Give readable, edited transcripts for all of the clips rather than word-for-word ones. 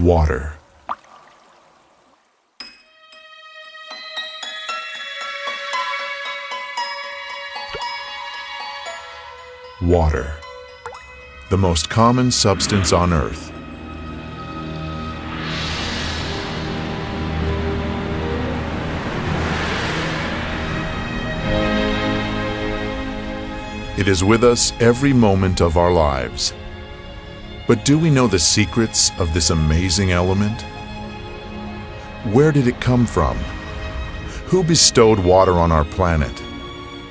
Water. Water, the most common substance on Earth. It is with us every moment of our lives. But do we know the secrets of this amazing element? Where did it come from? Who bestowed water on our planet?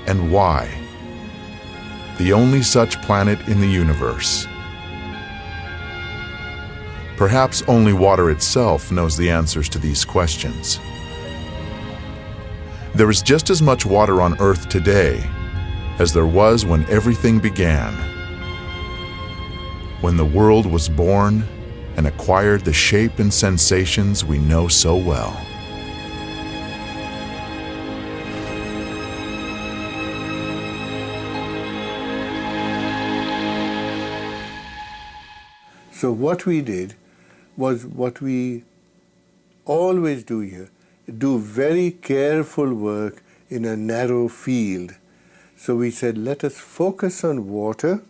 And why? The only such planet in the universe. Perhaps only water itself knows the answers to these questions. There is just as much water on Earth today as there was when everything began. When the world was born and acquired the shape and sensations we know so well. So what we did was what we always do here, do very careful work in a narrow field. So we said, let us focus on water,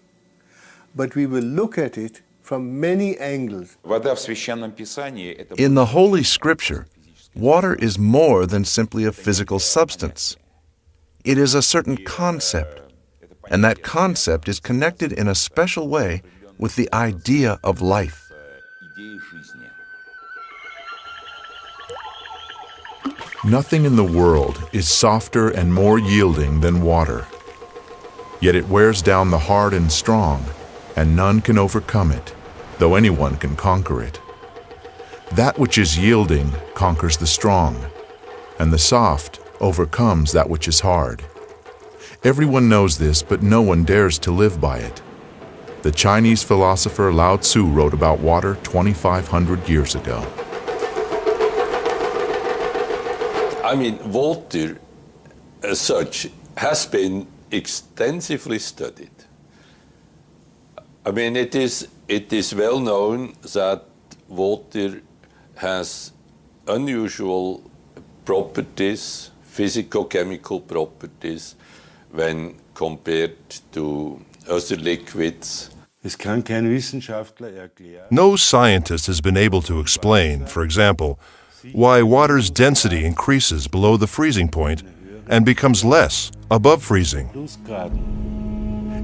but we will look at it from many angles. In the Holy Scripture, water is more than simply a physical substance. It is a certain concept, and that concept is connected in a special way with the idea of life. Nothing in the world is softer and more yielding than water. Yet it wears down the hard and strong, and none can overcome it, though anyone can conquer it. That which is yielding conquers the strong, and the soft overcomes that which is hard. Everyone knows this, but no one dares to live by it. The Chinese philosopher Lao Tzu wrote about water 2,500 years ago. I mean, water as such has been extensively studied. I mean, it is well known that water has unusual properties, physico-chemical properties, when compared to other liquids. No scientist has been able to explain, for example, why water's density increases below the freezing point and becomes less above freezing.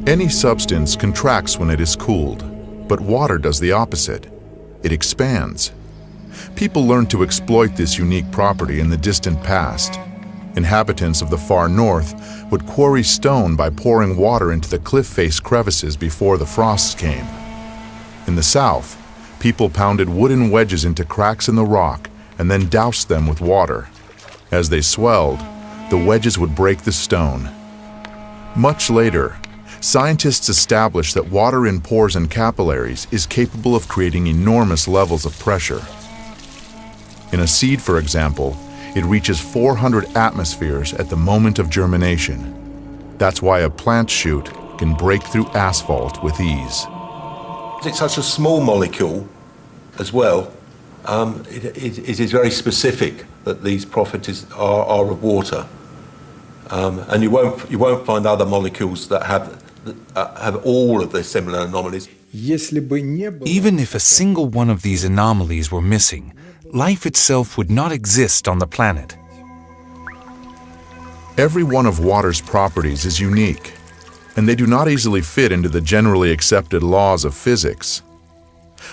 Any substance contracts when it is cooled, but water does the opposite. It expands. People learned to exploit this unique property in the distant past. Inhabitants of the far north would quarry stone by pouring water into the cliff-face crevices before the frosts came. In the south, people pounded wooden wedges into cracks in the rock and then doused them with water. As they swelled, the wedges would break the stone. Much later, scientists established that water in pores and capillaries is capable of creating enormous levels of pressure. In a seed, for example, it reaches 400 atmospheres at the moment of germination. That's why a plant shoot can break through asphalt with ease. It's such a small molecule as well. It is very specific that these properties are of water, and you won't find other molecules that have all of the similar anomalies. Even if a single one of these anomalies were missing, life itself would not exist on the planet. Every one of water's properties is unique, and they do not easily fit into the generally accepted laws of physics.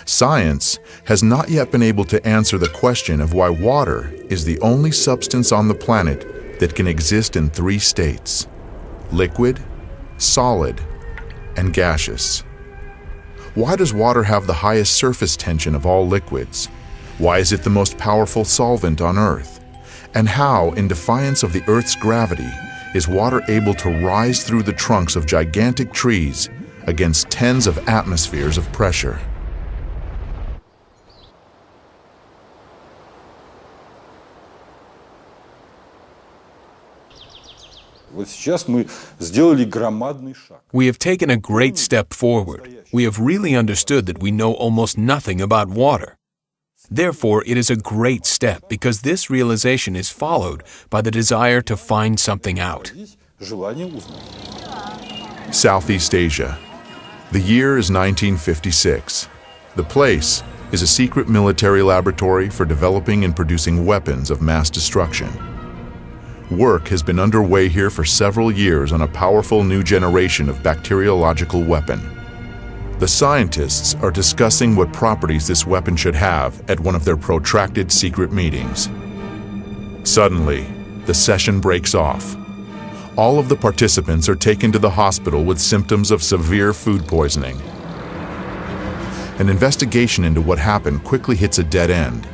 Science has not yet been able to answer the question of why water is the only substance on the planet that can exist in three states: liquid, solid, and gaseous. Why does water have the highest surface tension of all liquids? Why is it the most powerful solvent on Earth? And how, in defiance of the Earth's gravity, is water able to rise through the trunks of gigantic trees against tens of atmospheres of pressure? We have taken a great step forward. We have really understood that we know almost nothing about water. Therefore, it is a great step because this realization is followed by the desire to find something out. Southeast Asia. The year is 1956. The place is a secret military laboratory for developing and producing weapons of mass destruction. Work has been underway here for several years on a powerful new generation of bacteriological weapon. The scientists are discussing what properties this weapon should have at one of their protracted secret meetings. Suddenly, the session breaks off. All of the participants are taken to the hospital with symptoms of severe food poisoning. An investigation into what happened quickly hits a dead end.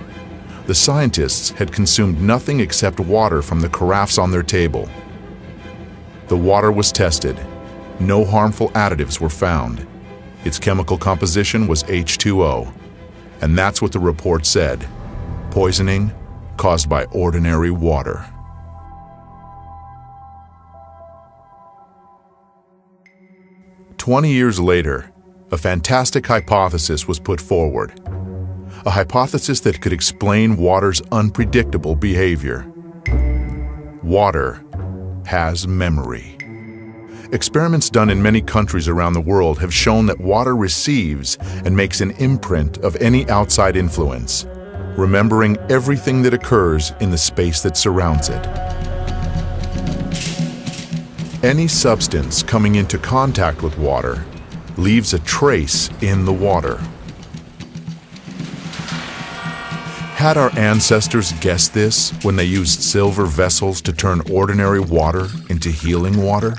The scientists had consumed nothing except water from the carafes on their table. The water was tested. No harmful additives were found. Its chemical composition was H2O. And that's what the report said: poisoning caused by ordinary water. "20 years later, a fantastic hypothesis was put forward. A hypothesis that could explain water's unpredictable behavior. Water has memory. Experiments done in many countries around the world have shown that water receives and makes an imprint of any outside influence, remembering everything that occurs in the space that surrounds it. Any substance coming into contact with water leaves a trace in the water. Had our ancestors guessed this when they used silver vessels to turn ordinary water into healing water?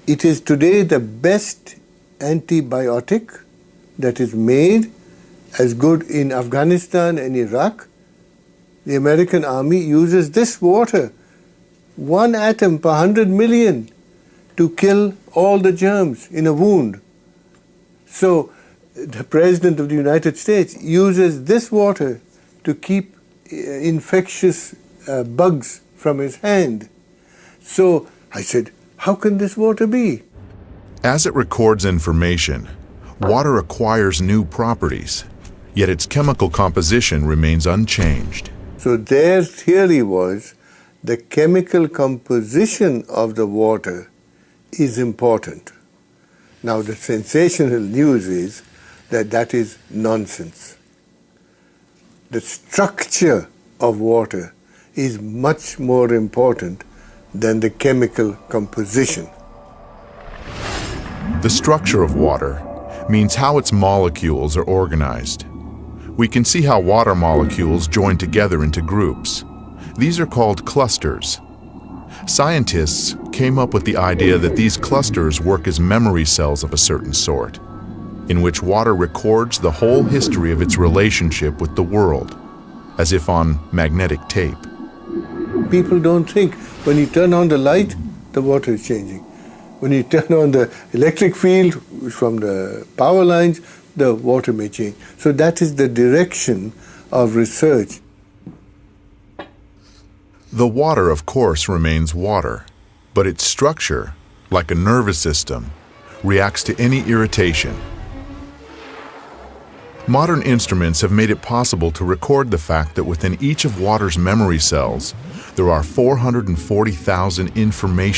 It is today the best antibiotic that is made, as good in Afghanistan and Iraq. The American army uses this water, 1 atom per 100 million, to kill all the germs in a wound. So the President of the United States uses this water to keep infectious bugs from his hand. So I said, how can this water be? As it records information, water acquires new properties, yet its chemical composition remains unchanged. So their theory was the chemical composition of the water is important. Now the sensational news is that that is nonsense. The structure of water is much more important than the chemical composition. The structure of water means how its molecules are organized. We can see how water molecules join together into groups. These are called clusters. Scientists came up with the idea that these clusters work as memory cells of a certain sort, in which water records the whole history of its relationship with the world, as if on magnetic tape. People don't think when you turn on the light, the water is changing. When you turn on the electric field from the power lines, the water may change. So that is the direction of research. The water, of course, remains water, but its structure, like a nervous system, reacts to any irritation. Modern instruments have made it possible to record the fact that within each of water's memory cells, there are 440,000 information